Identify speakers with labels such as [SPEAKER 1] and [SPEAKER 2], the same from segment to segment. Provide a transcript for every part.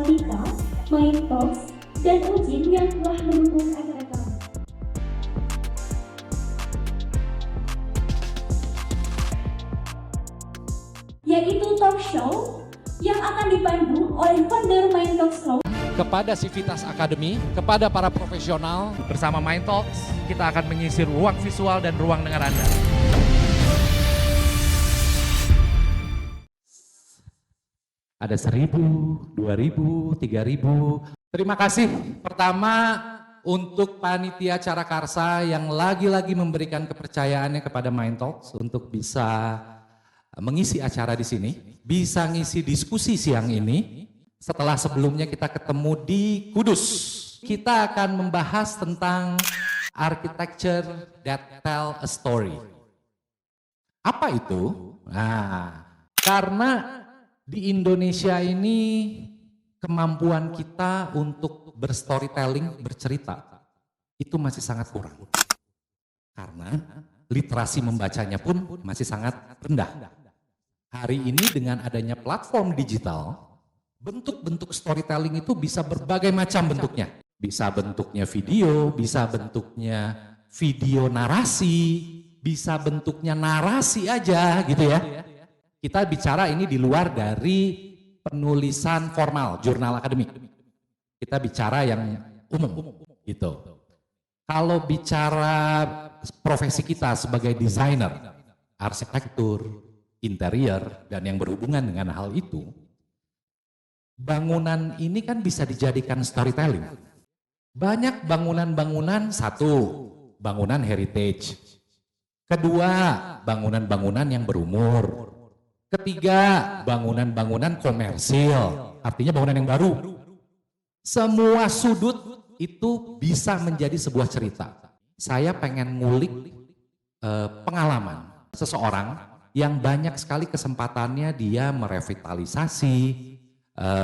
[SPEAKER 1] Vita, Mindbox, dan Ujin yang telah mendukung acara kami. Yaitu talk show yang akan dipandu oleh founder Mindbox Talk.
[SPEAKER 2] Kepada Civitas Academy, kepada para profesional, bersama Mind Talks, kita akan menyisir ruang visual dan ruang dengar Anda. Ada 1.000, 2.000, 3.000. Terima kasih pertama untuk panitia acara Karsa yang lagi-lagi memberikan kepercayaannya kepada Mind Talks untuk bisa mengisi acara di sini, bisa ngisi diskusi siang ini. Setelah sebelumnya kita ketemu di Kudus, kita akan membahas tentang architecture that tell a story. Apa itu? Nah, karena di Indonesia ini kemampuan kita untuk berstorytelling, bercerita, itu masih sangat kurang. Karena literasi membacanya pun masih sangat rendah. Hari ini dengan adanya platform digital, bentuk-bentuk storytelling itu bisa berbagai macam bentuknya. Bisa bentuknya video narasi, bisa bentuknya narasi aja gitu ya. Kita bicara ini di luar dari penulisan formal, jurnal akademik. Kita bicara yang umum gitu. Kalau bicara profesi kita sebagai desainer, arsitektur, interior, dan yang berhubungan dengan hal itu, bangunan ini kan bisa dijadikan storytelling. Banyak bangunan-bangunan, satu, bangunan heritage. Kedua, bangunan-bangunan yang berumur. Ketiga, bangunan-bangunan komersil, artinya bangunan yang baru. Semua sudut itu bisa menjadi sebuah cerita. Saya pengen ngulik pengalaman seseorang yang banyak sekali kesempatannya dia merevitalisasi,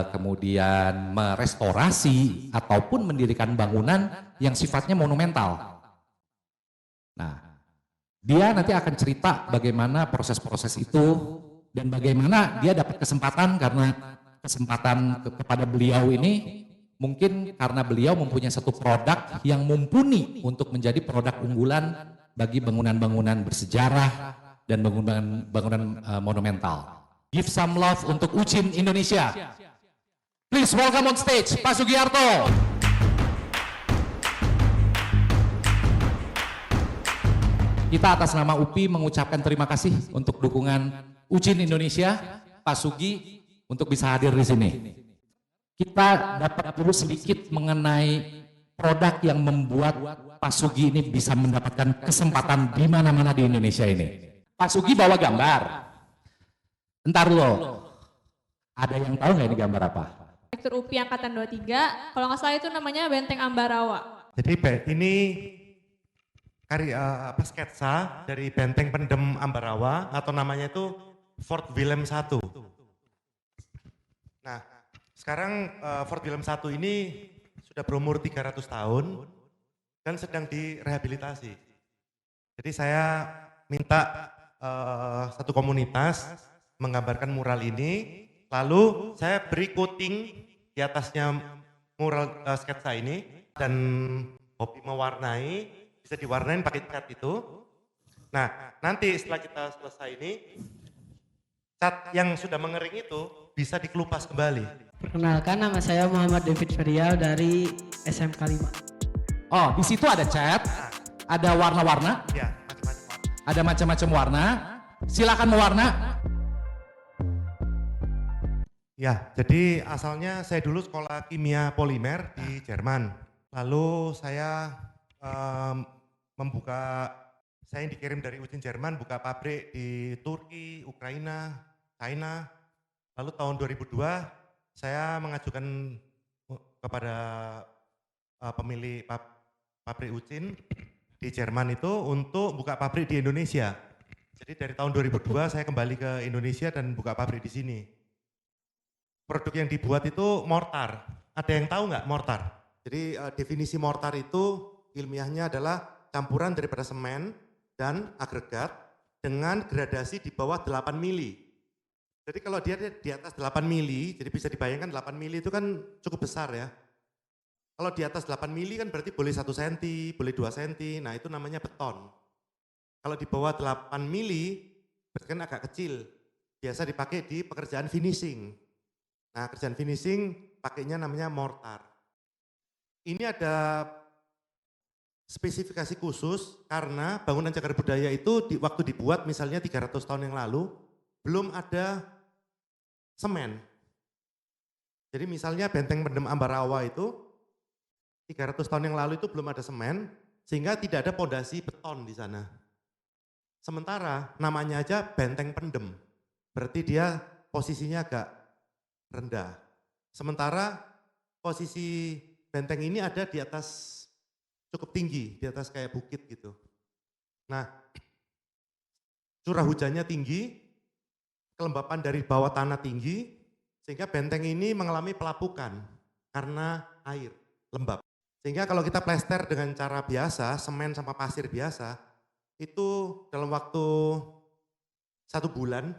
[SPEAKER 2] kemudian merestorasi ataupun mendirikan bangunan yang sifatnya monumental. Nah, dia nanti akan cerita bagaimana proses-proses itu dan bagaimana dia dapat kesempatan karena kesempatan kepada beliau ini mungkin karena beliau mempunyai satu produk yang mumpuni untuk menjadi produk unggulan bagi bangunan-bangunan bersejarah dan bangunan monumental. Give some love untuk Ujin Indonesia. Please welcome on stage Pak Sugiarto. Kita atas nama UPI mengucapkan terima kasih untuk dukungan Ujin Indonesia, Pak Sugi untuk bisa hadir di sini. Kita dapat dulu sedikit mengenai produk yang membuat Pak Sugi ini bisa mendapatkan kesempatan di mana-mana di Indonesia ini. Pak Sugi bawa gambar. Entar lo, ada yang tahu nggak ini gambar apa?
[SPEAKER 3] Arsitektur UPI Angkatan 23, kalau nggak salah itu namanya Benteng Ambarawa.
[SPEAKER 4] Jadi ini sketsa dari Benteng Pendem Ambarawa atau namanya itu Fort William I. Nah, sekarang Fort William I ini sudah berumur 300 tahun dan sedang direhabilitasi. Jadi saya minta satu komunitas menggambarkan mural ini, lalu saya beri coating di atasnya mural sketsa ini dan hobi mewarnai, bisa diwarnain pakai cat itu. Nah, nanti setelah kita selesai ini, cat yang sudah mengering itu bisa dikelupas kembali.
[SPEAKER 5] Perkenalkan, nama saya Muhammad David Ferial dari SMK 5.
[SPEAKER 2] Oh, di situ ada cat, ada warna-warna,
[SPEAKER 4] Ya, macam-macam warna.
[SPEAKER 2] ada macam-macam warna. Silakan mewarna.
[SPEAKER 4] Ya, jadi asalnya saya dulu sekolah kimia polimer di Jerman. Lalu saya saya yang dikirim dari Ujin Jerman buka pabrik di Turki, Ukraina, China. Lalu tahun 2002 saya mengajukan kepada pemilik pabrik Ujin di Jerman itu untuk buka pabrik di Indonesia. Jadi dari tahun 2002 saya kembali ke Indonesia dan buka pabrik di sini. Produk yang dibuat itu mortar. Ada yang tahu nggak mortar? Jadi definisi mortar itu ilmiahnya adalah campuran daripada semen dan agregat dengan gradasi di bawah 8 mili. Jadi kalau dia di atas 8 mili, jadi bisa dibayangkan 8 mili itu kan cukup besar ya. Kalau di atas 8 mili kan berarti boleh 1 cm, boleh 2 cm, nah itu namanya beton. Kalau di bawah 8 mili, berarti kan agak kecil. Biasa dipakai di pekerjaan finishing. Nah, kerjaan finishing pakainya namanya mortar. Ini ada spesifikasi khusus karena bangunan cagar budaya itu waktu dibuat misalnya 300 tahun yang lalu, belum ada semen. Jadi misalnya benteng pendem Ambarawa itu 300 tahun yang lalu itu belum ada semen, sehingga tidak ada pondasi beton di sana. Sementara namanya aja benteng pendem, berarti dia posisinya agak rendah. Sementara posisi benteng ini ada di atas cukup tinggi, di atas kayak bukit gitu. Nah, curah hujannya tinggi, kelembapan dari bawah tanah tinggi, sehingga benteng ini mengalami pelapukan karena air lembab. Sehingga kalau kita plester dengan cara biasa, semen sama pasir biasa, itu dalam waktu 1 bulan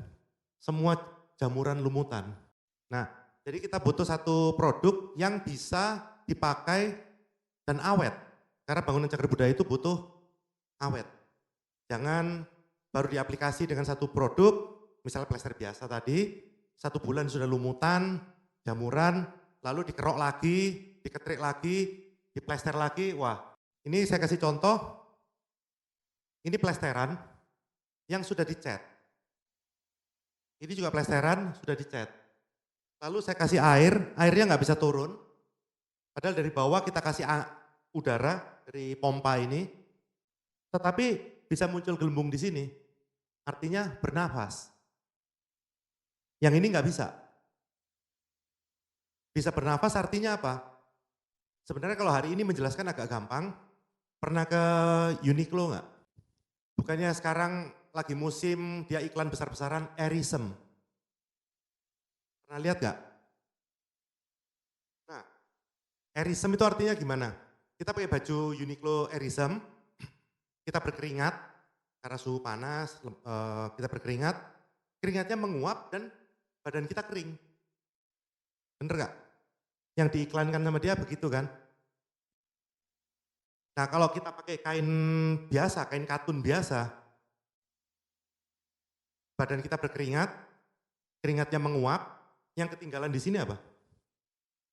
[SPEAKER 4] semua jamuran lumutan. Nah, jadi kita butuh satu produk yang bisa dipakai dan awet. Karena bangunan cagar budaya itu butuh awet. Jangan baru diaplikasi dengan satu produk, misalnya plester biasa tadi, 1 bulan sudah lumutan, jamuran, lalu dikerok lagi, diketrik lagi, diplester lagi. Wah, ini saya kasih contoh. Ini plesteran yang sudah dicat. Ini juga plesteran sudah dicat. Lalu saya kasih air, airnya nggak bisa turun. Padahal dari bawah kita kasih udara dari pompa ini. Tetapi bisa muncul gelembung di sini. Artinya bernafas. Yang ini nggak bisa. Bisa bernafas artinya apa? Sebenarnya kalau hari ini menjelaskan agak gampang. Pernah ke Uniqlo nggak? Bukannya sekarang lagi musim dia iklan besar-besaran Airism. Pernah lihat gak? Nah, Airism itu artinya gimana? Kita pakai baju Uniqlo Airism, kita berkeringat, karena suhu panas, kita berkeringat, keringatnya menguap dan badan kita kering. Bener gak? Yang diiklankan sama dia begitu kan? Nah kalau kita pakai kain biasa, kain katun biasa, badan kita berkeringat, keringatnya menguap, yang ketinggalan di sini apa?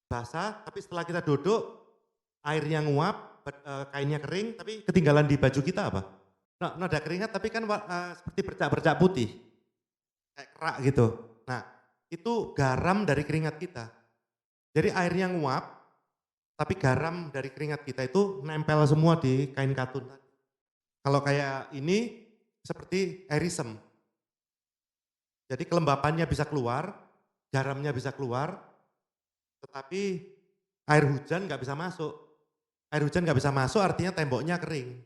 [SPEAKER 4] Basah, tapi setelah kita duduk, airnya nguap, kainnya kering, tapi ketinggalan di baju kita apa? Nah, ada keringat tapi kan seperti bercak-bercak putih, kayak kerak gitu. Nah itu garam dari keringat kita. Jadi airnya nguap, tapi garam dari keringat kita itu nempel semua di kain katun. Kalau kayak ini seperti Airism. Jadi kelembapannya bisa keluar, garamnya bisa keluar, tetapi air hujan nggak bisa masuk. Air hujan nggak bisa masuk artinya temboknya kering.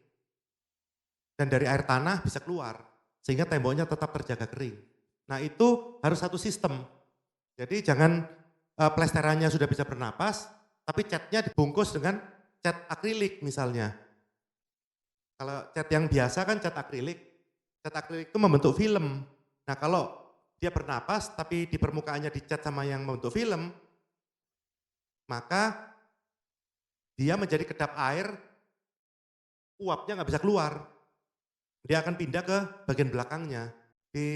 [SPEAKER 4] Dan dari air tanah bisa keluar, sehingga temboknya tetap terjaga kering. Nah itu harus satu sistem. Jadi jangan plesterannya sudah bisa bernapas, tapi catnya dibungkus dengan cat akrilik misalnya. Kalau cat yang biasa kan cat akrilik itu membentuk film. Nah kalau dia bernapas tapi di permukaannya dicat sama yang membentuk film, maka dia menjadi kedap air, uapnya nggak bisa keluar. Dia akan pindah ke bagian belakangnya. Di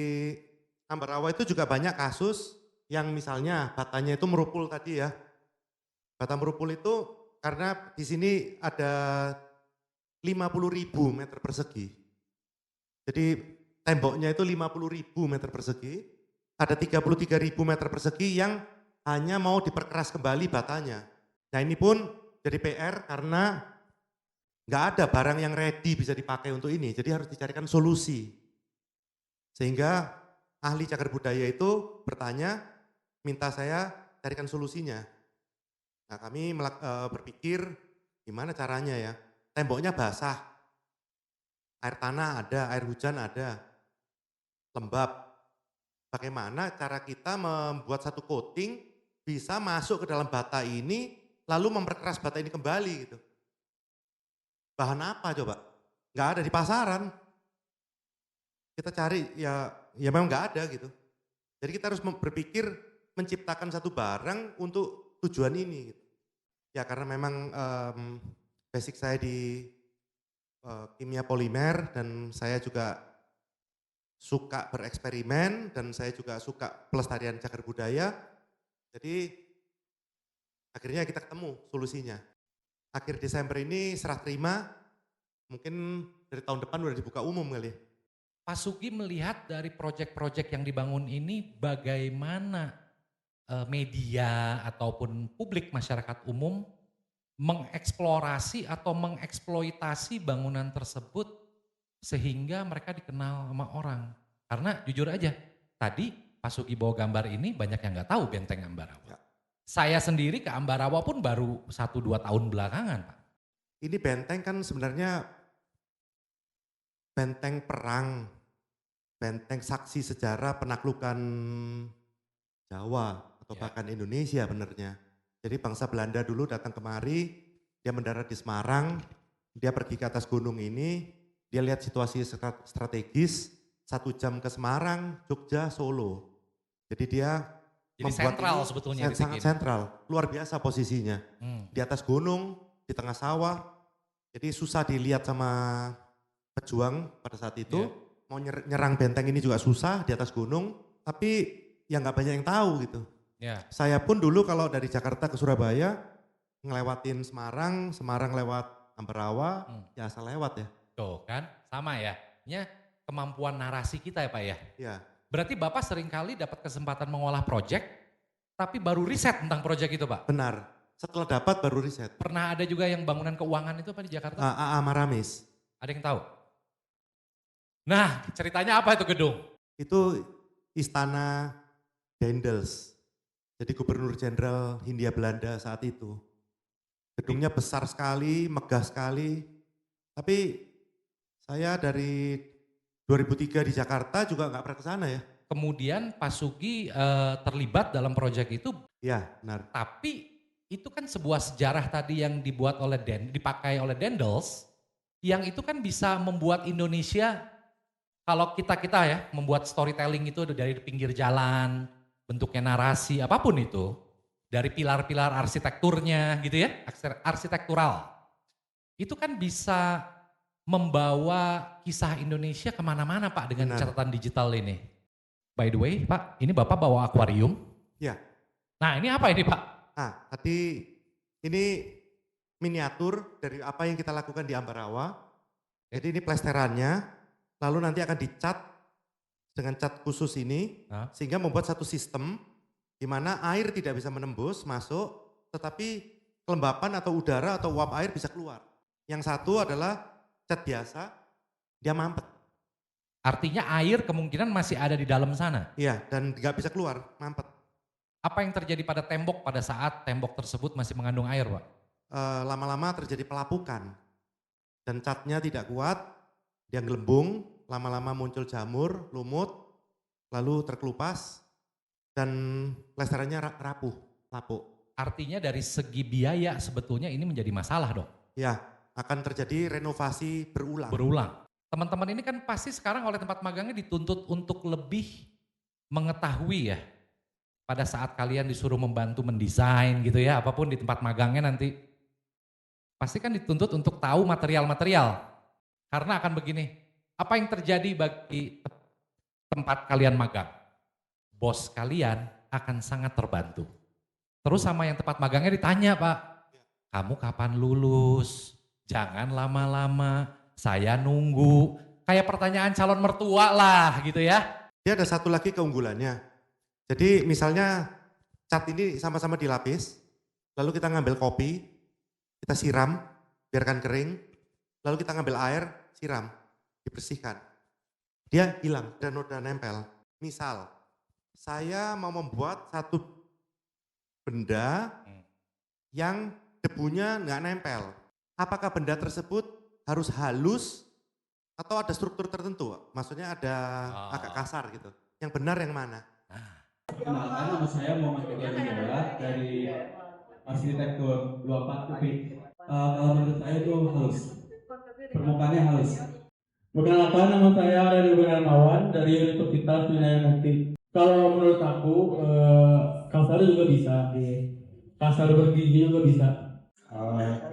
[SPEAKER 4] Ambarawa itu juga banyak kasus yang misalnya batanya itu merupul tadi ya. Bata merupul itu karena di sini ada 50.000 meter persegi. Jadi temboknya itu 50.000 meter persegi, ada 33.000 meter persegi yang hanya mau diperkeras kembali batanya. Nah ini pun jadi PR karena nggak ada barang yang ready bisa dipakai untuk ini, jadi harus dicarikan solusi. Sehingga ahli cagar budaya itu bertanya, minta saya carikan solusinya. Nah kami berpikir gimana caranya ya, temboknya basah, air tanah ada, air hujan ada, lembab. Bagaimana cara kita membuat satu coating bisa masuk ke dalam bata ini, lalu memperkeras bata ini kembali gitu. Bahan apa coba? Nggak ada di pasaran. Kita cari ya memang nggak ada gitu. Jadi kita harus berpikir menciptakan satu barang untuk tujuan ini. Gitu. Ya karena memang basic saya di kimia polimer dan saya juga suka bereksperimen dan saya juga suka pelestarian cagar budaya. Jadi akhirnya kita ketemu solusinya. Akhir Desember ini serah terima, mungkin dari tahun depan udah dibuka umum kali ya.
[SPEAKER 2] Pak Sugi melihat dari proyek-proyek yang dibangun ini bagaimana media ataupun publik masyarakat umum mengeksplorasi atau mengeksploitasi bangunan tersebut sehingga mereka dikenal sama orang. Karena jujur aja, tadi Pak Sugi bawa gambar ini banyak yang nggak tahu Benteng Ambarawa.
[SPEAKER 4] Ya.
[SPEAKER 2] Saya sendiri ke Ambarawa pun baru 1-2 tahun belakangan, Pak.
[SPEAKER 4] Ini benteng kan sebenarnya benteng perang, benteng saksi sejarah penaklukan Jawa atau bahkan Indonesia benernya. Jadi bangsa Belanda dulu datang kemari, dia mendarat di Semarang, dia pergi ke atas gunung ini, dia lihat situasi strategis, 1 jam ke Semarang, Jogja, Solo. Jadi dia
[SPEAKER 2] Jadi
[SPEAKER 4] membuat
[SPEAKER 2] sentral
[SPEAKER 4] ini
[SPEAKER 2] sebetulnya
[SPEAKER 4] sangat
[SPEAKER 2] dibikin.
[SPEAKER 4] sentral, luar biasa posisinya. Di atas gunung, di tengah sawah, jadi susah dilihat sama pejuang pada saat itu. Mau nyerang benteng ini juga susah di atas gunung, tapi ya nggak banyak yang tahu gitu. Saya pun dulu kalau dari Jakarta ke Surabaya, ngelewatin Semarang, Semarang lewat Ambarawa, ya asal lewat ya.
[SPEAKER 2] Tuh kan, sama ya. Nya kemampuan narasi kita ya Pak ya.
[SPEAKER 4] Ya.
[SPEAKER 2] Berarti Bapak seringkali dapat kesempatan mengolah proyek, tapi baru riset tentang proyek itu Pak?
[SPEAKER 4] Benar, setelah dapat baru riset.
[SPEAKER 2] Pernah ada juga yang bangunan keuangan itu Pak di Jakarta?
[SPEAKER 4] AA Maramis.
[SPEAKER 2] Ada yang tahu? Nah ceritanya apa itu gedung?
[SPEAKER 4] Itu istana Daendels, jadi Gubernur Jenderal Hindia Belanda saat itu. Gedungnya besar sekali, megah sekali, tapi saya dari 2003 di Jakarta juga nggak pernah ke sana ya.
[SPEAKER 2] Kemudian Pak Sugi terlibat dalam proyek itu.
[SPEAKER 4] Ya, benar.
[SPEAKER 2] Tapi itu kan sebuah sejarah tadi yang dibuat oleh dipakai oleh Daendels, yang itu kan bisa membuat Indonesia, kalau kita ya membuat storytelling itu dari pinggir jalan, bentuknya narasi apapun itu, dari pilar-pilar arsitekturnya gitu ya, arsitektural, itu kan bisa membawa kisah Indonesia kemana-mana Pak dengan catatan digital ini. By the way Pak, ini Bapak bawa akuarium.
[SPEAKER 4] Ya.
[SPEAKER 2] Nah ini apa ini Pak?
[SPEAKER 4] Nah tadi ini miniatur dari apa yang kita lakukan di Ambarawa. Jadi ini plesterannya, lalu nanti akan dicat dengan cat khusus ini, sehingga membuat satu sistem di mana air tidak bisa menembus, masuk, tetapi kelembapan atau udara atau uap air bisa keluar. Yang satu adalah cat biasa, dia mampet.
[SPEAKER 2] Artinya air kemungkinan masih ada di dalam sana?
[SPEAKER 4] Iya, dan nggak bisa keluar, mampet.
[SPEAKER 2] Apa yang terjadi pada tembok pada saat tembok tersebut masih mengandung air Pak?
[SPEAKER 4] Lama-lama terjadi pelapukan. Dan catnya tidak kuat, dia gelembung, lama-lama muncul jamur, lumut, lalu terkelupas, dan plesterannya rapuh, lapuk.
[SPEAKER 2] Artinya dari segi biaya sebetulnya ini menjadi masalah dong?
[SPEAKER 4] Ya, akan terjadi renovasi berulang.
[SPEAKER 2] Teman-teman ini kan pasti sekarang oleh tempat magangnya dituntut untuk lebih mengetahui ya. Pada saat kalian disuruh membantu mendesain gitu ya, apapun di tempat magangnya nanti. Pasti kan dituntut untuk tahu material-material. Karena akan begini, apa yang terjadi bagi tempat kalian magang? Bos kalian akan sangat terbantu. Terus sama yang tempat magangnya ditanya Pak, kamu kapan lulus? Jangan lama-lama, saya nunggu. Kayak pertanyaan calon mertua lah gitu ya.
[SPEAKER 4] Dia ada satu lagi keunggulannya. Jadi misalnya cat ini sama-sama dilapis, lalu kita ngambil kopi, kita siram, biarkan kering, lalu kita ngambil air, siram, dibersihkan. Dia hilang dan noda nempel. Misal, saya mau membuat satu benda yang debunya nggak nempel. Apakah benda tersebut harus halus atau ada struktur tertentu? Maksudnya ada agak kasar gitu. Yang benar yang mana?
[SPEAKER 6] Kenalkan, nama saya Muhammad Devi dari arsitektur 24 UPI. Kalau menurut saya itu halus, permukaannya halus. Perkenalkan, nama saya Redi Gunawan dari Universitas Minayanakti. Kalau menurut aku, kasar juga bisa, kasar bergigi juga bisa.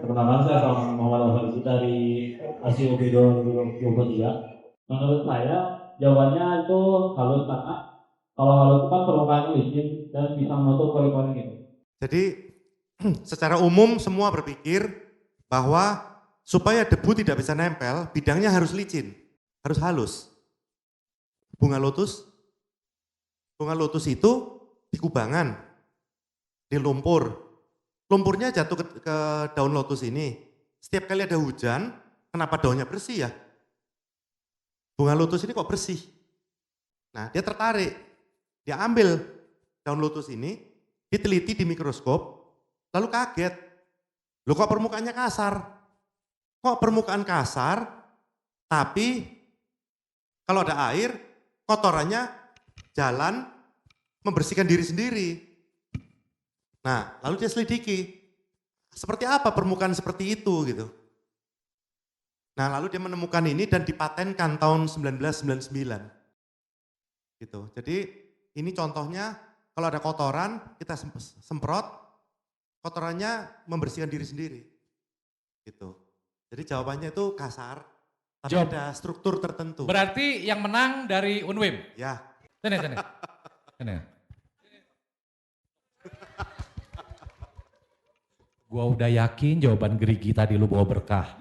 [SPEAKER 7] Pertama saya sama Muhammad Alfarisi dari ASIOB 2023. Menurut saya jawabannya itu halus karena kalau halus itu kan permukaannya licin dan bisa menutup pori-pori gitu.
[SPEAKER 4] Jadi secara umum semua berpikir bahwa supaya debu tidak bisa nempel, bidangnya harus licin, harus halus. Bunga lotus itu di kubangan, di lumpur. Lumpurnya jatuh ke daun lotus ini. Setiap kali ada hujan, kenapa daunnya bersih ya? Bunga lotus ini kok bersih? Nah, dia tertarik. Dia ambil daun lotus ini, diteliti di mikroskop, lalu kaget. Loh kok permukaannya kasar? Kok permukaan kasar, tapi kalau ada air, kotorannya jalan membersihkan diri sendiri. Nah, lalu dia selidiki, seperti apa permukaan seperti itu gitu. Nah, lalu dia menemukan ini dan dipatenkan tahun 1999. Gitu. Jadi ini contohnya kalau ada kotoran kita semprot, kotorannya membersihkan diri sendiri. Gitu. Jadi jawabannya itu kasar, tapi
[SPEAKER 2] Jawab.
[SPEAKER 4] ada struktur tertentu.
[SPEAKER 2] Berarti yang menang dari Unwim.
[SPEAKER 4] Ya.
[SPEAKER 2] Sini. Gua udah yakin jawaban Gerigi tadi lu bawa berkah.